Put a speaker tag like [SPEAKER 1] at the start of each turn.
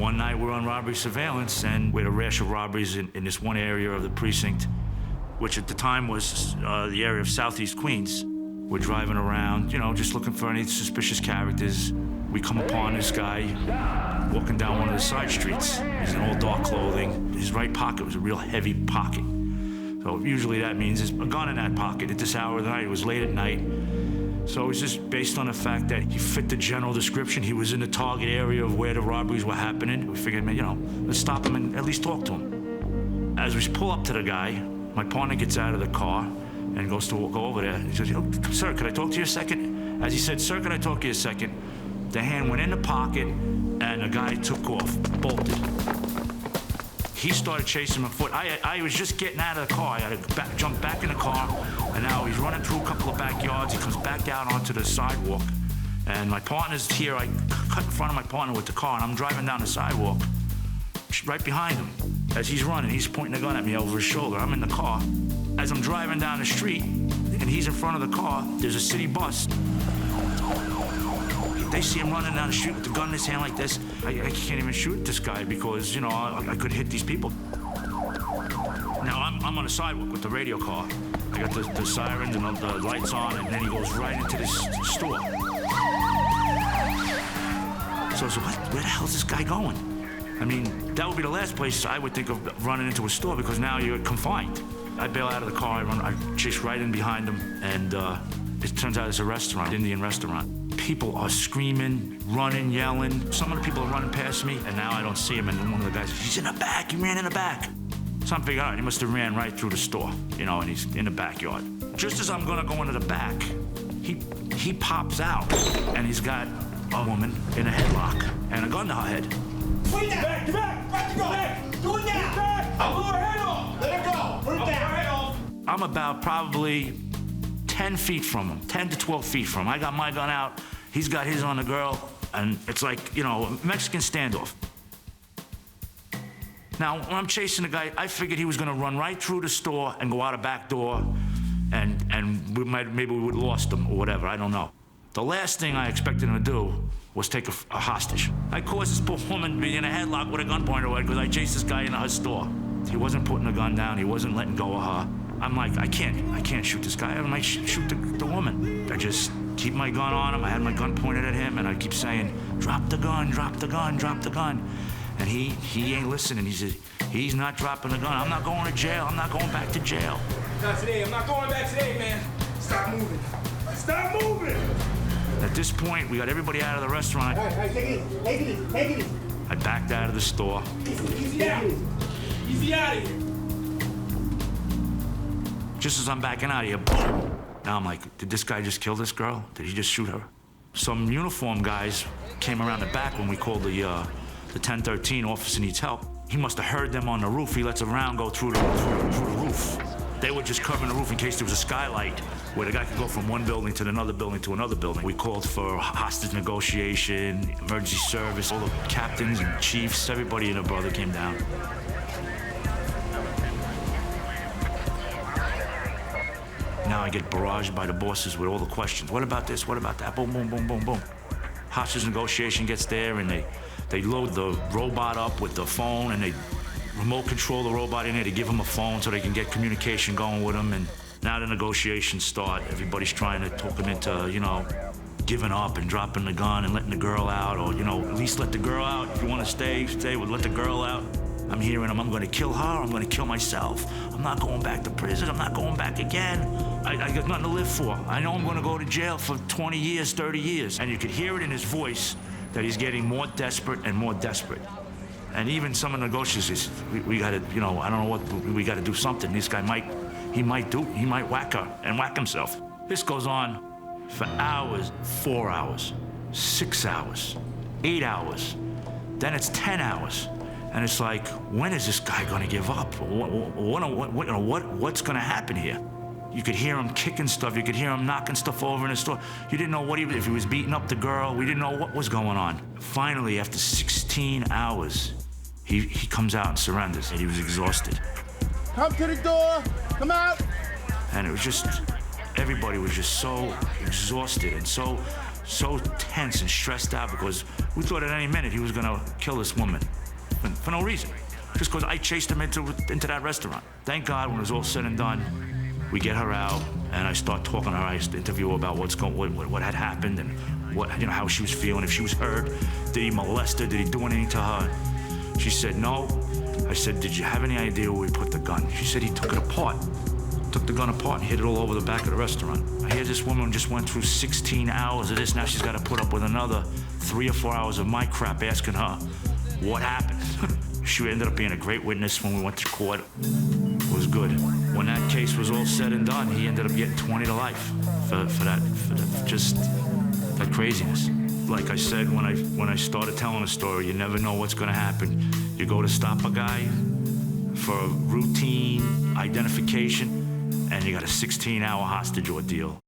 [SPEAKER 1] One night we're on robbery surveillance, and we had a rash of robberies in this one area of the precinct, which at the time was the area of Southeast Queens. We're driving around, just looking for any suspicious characters. We come upon this guy walking down one of the side streets. He's in all dark clothing. His right pocket was a real heavy pocket. So usually that means there's a gun in that pocket at this hour of the night. It was late at night. So it was just based on the fact that he fit the general description. He was in the target area of where the robberies were happening. We figured, let's stop him and at least talk to him. As we pull up to the guy, my partner gets out of the car and goes to go over there. He says, sir, could I talk to you a second? As he said, sir, could I talk to you a second? The hand went in the pocket and the guy took off, bolted. He started chasing him afoot. I was just getting out of the car. I had to jump back in the car, and now he's running through a couple of backyards. He comes back out onto the sidewalk, and my partner's here. I cut in front of my partner with the car, and I'm driving down the sidewalk right behind him. As he's running, he's pointing a gun at me over his shoulder. I'm in the car. As I'm driving down the street, and he's in front of the car, there's a city bus. They see him running down the street with the gun in his hand like this. I can't even shoot this guy because, I could hit these people. Now, I'm on the sidewalk with the radio car. I got the sirens and the lights on, and then he goes right into this store. So I said, where the hell is this guy going? I mean, that would be the last place I would think of running into a store because now you're confined. I bail out of the car, I chase right in behind him, and it turns out it's a restaurant, Indian restaurant. People are screaming, running, yelling. Some of the people are running past me, and now I don't see him. And then one of the guys, he's in the back, he ran in the back. So I'm figuring, all right, he must have ran right through the store, and he's in the backyard. Just as I'm gonna go into the back, he pops out, and he's got a woman in a headlock and a gun to her head.
[SPEAKER 2] Put it down! Get back! Back to go! Back! Do it now! Back! I'll blow her head off! Let her go! Put it down!
[SPEAKER 1] I'm about probably 10 feet from him, 10 to 12 feet from him. I got my gun out, he's got his on the girl, and it's like, a Mexican standoff. Now, when I'm chasing the guy, I figured he was gonna run right through the store and go out a back door, and maybe we would have lost him or whatever, I don't know. The last thing I expected him to do was take a hostage. I caused this poor woman to be in a headlock with a gun pointed away because I chased this guy into her store. He wasn't putting the gun down, he wasn't letting go of her. I'm like, I can't shoot this guy. I might shoot the woman. I just keep my gun on him. I had my gun pointed at him, and I keep saying, drop the gun, drop the gun, drop the gun. And he ain't listening. He says, he's not dropping the gun. I'm not going to jail. I'm not going back to jail.
[SPEAKER 2] Not today. I'm not going back today, man. Stop moving. Stop moving!
[SPEAKER 1] At this point, we got everybody out of the restaurant.
[SPEAKER 2] All right, take it easy.
[SPEAKER 1] I backed out of the store.
[SPEAKER 2] Easy out. Easy out of here.
[SPEAKER 1] Just as I'm backing out of here, boom! Now I'm like, did this guy just kill this girl? Did he just shoot her? Some uniformed guys came around the back when we called the 1013 officer needs help. He must have heard them on the roof. He lets a round go through the roof. They were just covering the roof in case there was a skylight where the guy could go from one building to another building to another building. We called for hostage negotiation, emergency service, all the captains and chiefs, everybody and their brother came down. Now I get barraged by the bosses with all the questions. What about this? What about that? Boom, boom, boom, boom, boom. Hostage negotiation gets there, and they load the robot up with the phone, and they remote control the robot in there to give him a phone so they can get communication going with him. And now the negotiations start. Everybody's trying to talk him into, giving up and dropping the gun and letting the girl out, or, at least let the girl out. If you want to stay, let the girl out. I'm hearing him, I'm gonna kill her, I'm gonna kill myself. I'm not going back to prison, I'm not going back again. I got nothing to live for. I know I'm gonna go to jail for 20 years, 30 years. And you could hear it in his voice that he's getting more desperate and more desperate. And even some of the negotiators, we gotta, I don't know what, we gotta do something. This guy might whack her and whack himself. This goes on for hours, 4 hours, 6 hours, 8 hours. Then it's 10 hours. And it's like, when is this guy gonna give up? What's gonna happen here? You could hear him kicking stuff. You could hear him knocking stuff over in the store. You didn't know if he was beating up the girl. We didn't know what was going on. Finally, after 16 hours, he comes out and surrenders. And he was exhausted.
[SPEAKER 2] Come to the door. Come out.
[SPEAKER 1] And it was just, everybody was just so exhausted and so so tense and stressed out because we thought at any minute he was gonna kill this woman for no reason, just because I chased him into that restaurant. Thank God, when it was all said and done, we get her out, and I start talking to her. I interview her about what had happened and how she was feeling, if she was hurt, did he molest her, did he do anything to her? She said no. I said, did you have any idea where he put the gun? She said he took it apart. Took the gun apart and hid it all over the back of the restaurant. I hear this woman just went through 16 hours of this. Now she's got to put up with another 3 or 4 hours of my crap asking her what happened. She ended up being a great witness when we went to court. It was good. When that case was all said and done, he ended up getting 20 to life for just that craziness. Like I said when I started telling the story, you never know what's going to happen. You go to stop a guy for routine identification, and you got a 16-hour hostage ordeal.